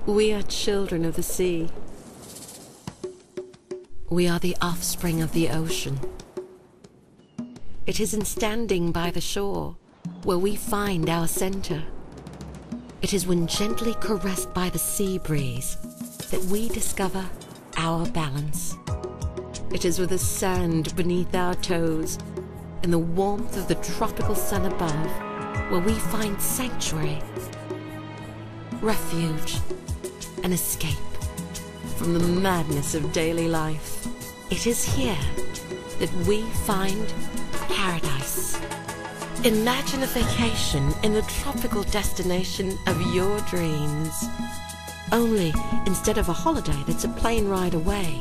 We are children of the sea. We are the offspring of the ocean. It is in standing by the shore where we find our center. It is when gently caressed by the sea breeze that we discover our balance. It is with the sand beneath our toes and the warmth of the tropical sun above where we find sanctuary, refuge, and escape from the madness of daily life. It is here that we find paradise. Imagine a vacation in the tropical destination of your dreams. Only instead of a holiday that's a plane ride away,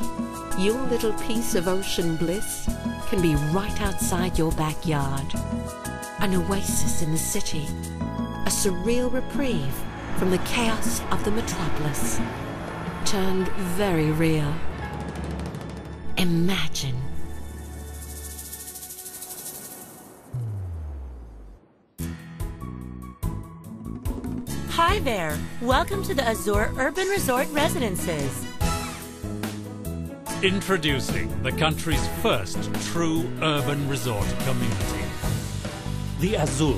your little piece of ocean bliss can be right outside your backyard. An oasis in the city, a surreal reprieve from the chaos of the metropolis, turned very real. Imagine. Hi there! Welcome to the Azure Urban Resort Residences. Introducing the country's first true urban resort community, the Azure.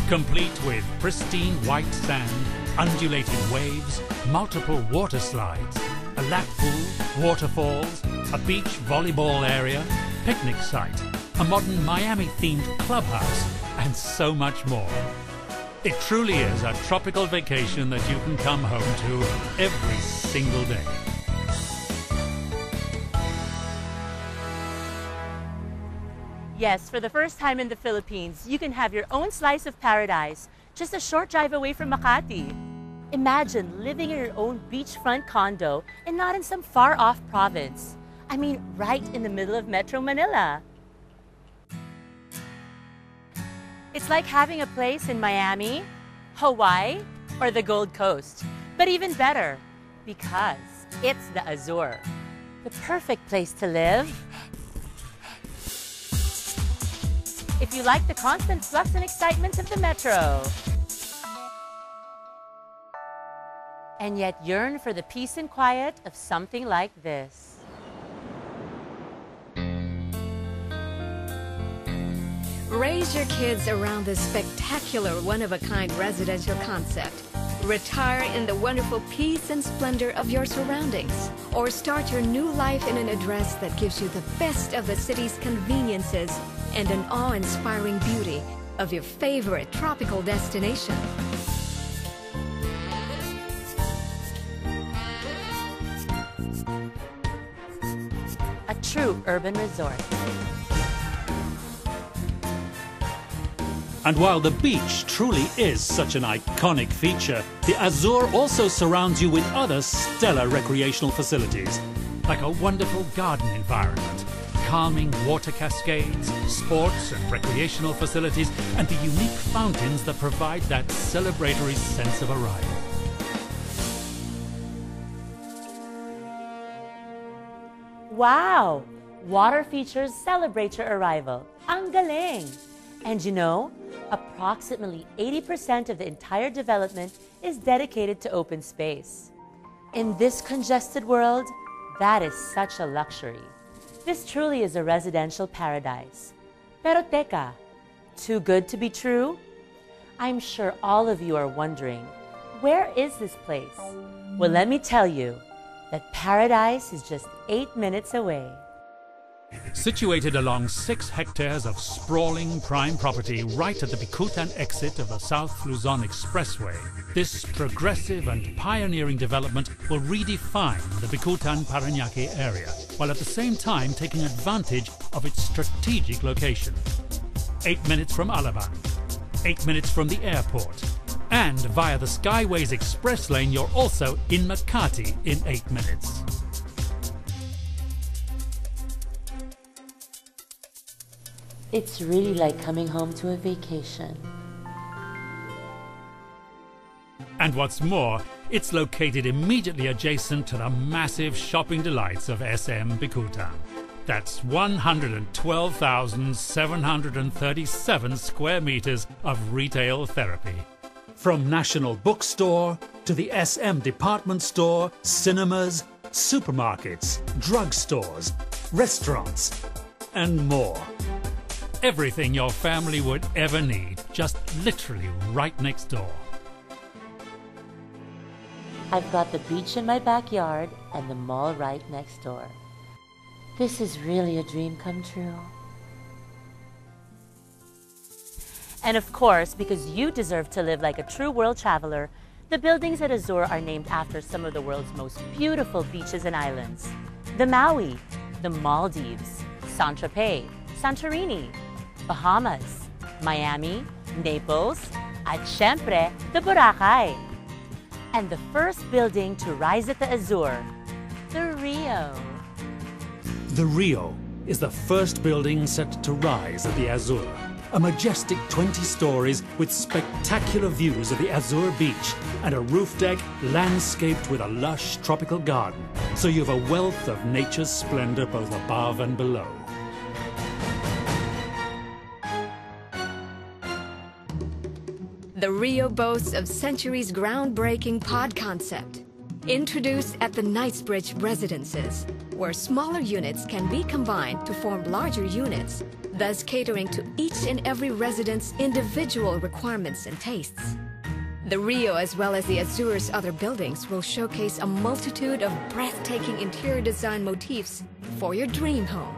Complete with pristine white sand, undulating waves, multiple water slides, a lap pool, waterfalls, a beach volleyball area, picnic site, a modern Miami-themed clubhouse, and so much more. It truly is a tropical vacation that you can come home to every single day. Yes, for the first time in the Philippines, you can have your own slice of paradise, just a short drive away from Makati. Imagine living in your own beachfront condo and not in some far-off province. I mean, right in the middle of Metro Manila. It's like having a place in Miami, Hawaii, or the Gold Coast. But even better, because it's the Azure. The perfect place to live. If you like the constant flux and excitement of the metro, and yet yearn for the peace and quiet of something like this. Raise your kids around this spectacular one-of-a-kind residential concept. Retire in the wonderful peace and splendor of your surroundings. Or start your new life in an address that gives you the best of the city's conveniences and an awe-inspiring beauty of your favorite tropical destination. A true urban resort. And while the beach truly is such an iconic feature, the Azure also surrounds you with other stellar recreational facilities, like a wonderful garden environment, calming water cascades, sports and recreational facilities, and the unique fountains that provide that celebratory sense of arrival. Wow! Water features celebrate your arrival. Ang galing! And you know, approximately 80% of the entire development is dedicated to open space. In this congested world, that is such a luxury. This truly is a residential paradise. Pero teka, too good to be true? I'm sure all of you are wondering, where is this place? Well, let me tell you that paradise is just 8 minutes away. Situated along 6 hectares of sprawling prime property right at the Bicutan exit of the South Luzon Expressway, this progressive and pioneering development will redefine the Bicutan-Parañaque area, while at the same time taking advantage of its strategic location. 8 minutes from Alabang, 8 minutes from the airport, and via the Skyways Express lane you're also in Makati in 8 minutes. It's really like coming home to a vacation. And what's more, it's located immediately adjacent to the massive shopping delights of SM Bicutan. That's 112,737 square meters of retail therapy. From National Bookstore to the SM department store, cinemas, supermarkets, drugstores, restaurants, and more. Everything your family would ever need, just literally right next door. I've got the beach in my backyard and the mall right next door. This is really a dream come true. And of course, because you deserve to live like a true world traveler, the buildings at Azure are named after some of the world's most beautiful beaches and islands. The Maui, the Maldives, Saint-Tropez, Santorini, Bahamas, Miami, Naples, at syempre, the Boracay. And the first building to rise at the Azure, the Rio. The Rio is the first building set to rise at the Azure. A majestic 20 stories with spectacular views of the Azure beach and a roof deck landscaped with a lush tropical garden. So you have a wealth of nature's splendor both above and below. The Rio boasts of Century's groundbreaking pod concept, introduced at the Knightsbridge residences, where smaller units can be combined to form larger units, thus catering to each and every resident's individual requirements and tastes. The Rio, as well as the Azure's other buildings, will showcase a multitude of breathtaking interior design motifs for your dream home.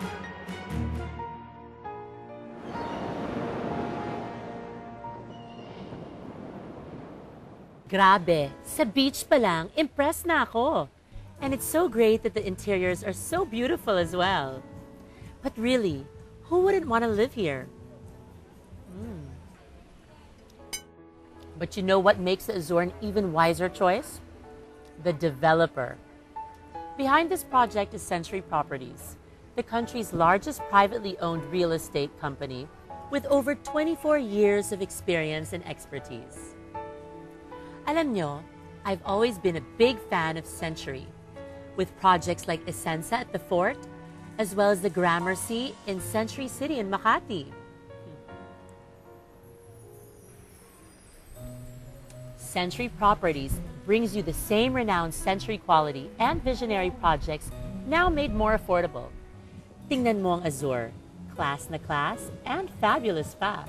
Grabe, sa beach pa lang, impressed na ako. And it's so great that the interiors are so beautiful as well. But really, who wouldn't want to live here? But you know what makes the Azure an even wiser choice? The developer. Behind this project is Century Properties, the country's largest privately owned real estate company with over 24 years of experience and expertise. Alam nyo, I've always been a big fan of Century, with projects like Essenza at the Fort, as well as the Gramercy in Century City in Makati. Century Properties brings you the same renowned Century quality and visionary projects now made more affordable. Tingnan mo ang Azure, class na class and fabulous pa.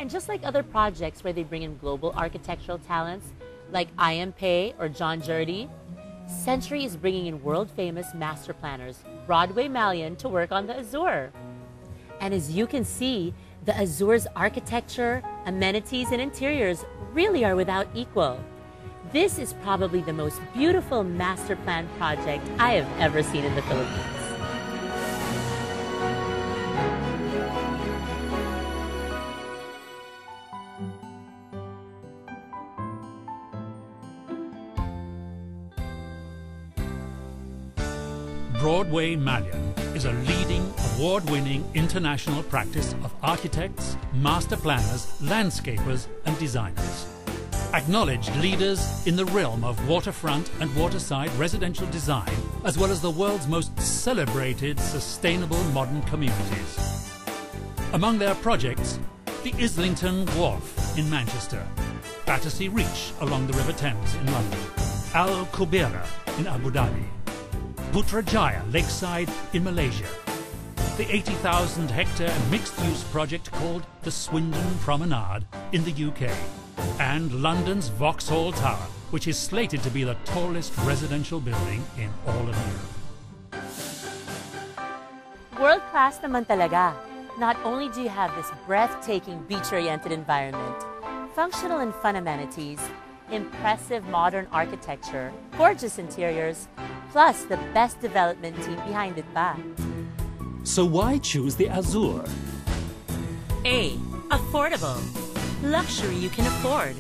And just like other projects where they bring in global architectural talents like AVP or John Jurdy, Century is bringing in world-famous master planners Broadway Malyan to work on the Azure. And as you can see, the Azure's architecture, amenities, and interiors really are without equal. This is probably the most beautiful master plan project I have ever seen in the Philippines. Broadway Malyan is a leading, award-winning international practice of architects, master planners, landscapers, and designers. Acknowledged leaders in the realm of waterfront and waterside residential design, as well as the world's most celebrated sustainable modern communities. Among their projects, the Islington Wharf in Manchester, Battersea Reach along the River Thames in London, Al Kubeira in Abu Dhabi, Putrajaya Lakeside in Malaysia, the 80,000-hectare mixed-use project called the Swindon Promenade in the UK, and London's Vauxhall Tower, which is slated to be the tallest residential building in all of Europe. World-class naman talaga. Not only do you have this breathtaking beach-oriented environment, functional and fun amenities, impressive modern architecture, gorgeous interiors, plus the best development team behind it pa. So why choose the Azure? A. Affordable. Luxury you can afford.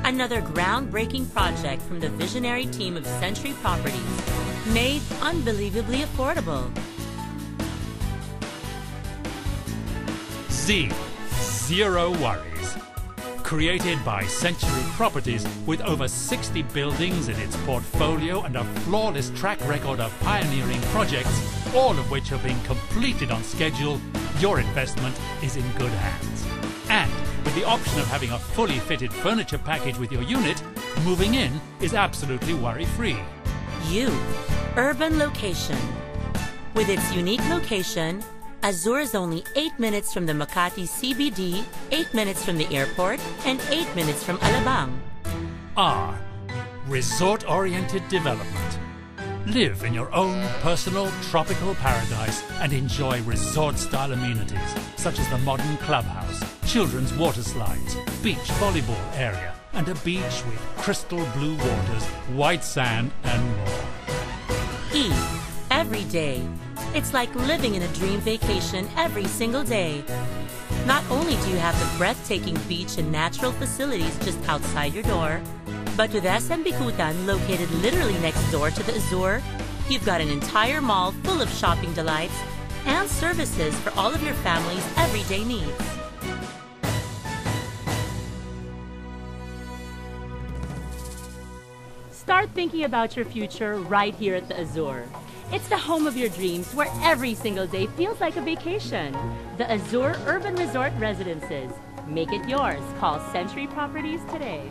Another groundbreaking project from the visionary team of Century Properties, made unbelievably affordable. Z. Zero worries. Created by Century Properties with over 60 buildings in its portfolio and a flawless track record of pioneering projects, all of which have been completed on schedule, your investment is in good hands. And with With the option of having a fully fitted furniture package with your unit, moving in is absolutely worry-free. Urban location. With its unique location, Azure is only 8 minutes from the Makati CBD, 8 minutes from the airport, and 8 minutes from Alabang. R. Resort-oriented development. Live in your own personal tropical paradise and enjoy resort-style amenities such as the modern clubhouse, children's water slides, beach volleyball area, and a beach with crystal blue waters, white sand, and more. E. Every day. It's like living in a dream vacation every single day. Not only do you have the breathtaking beach and natural facilities just outside your door, but with SM Bikutan located literally next door to the Azure, you've got an entire mall full of shopping delights and services for all of your family's everyday needs. Start thinking about your future right here at the Azure. It's the home of your dreams where every single day feels like a vacation. The Azure Urban Resort Residences. Make it yours. Call Century Properties today.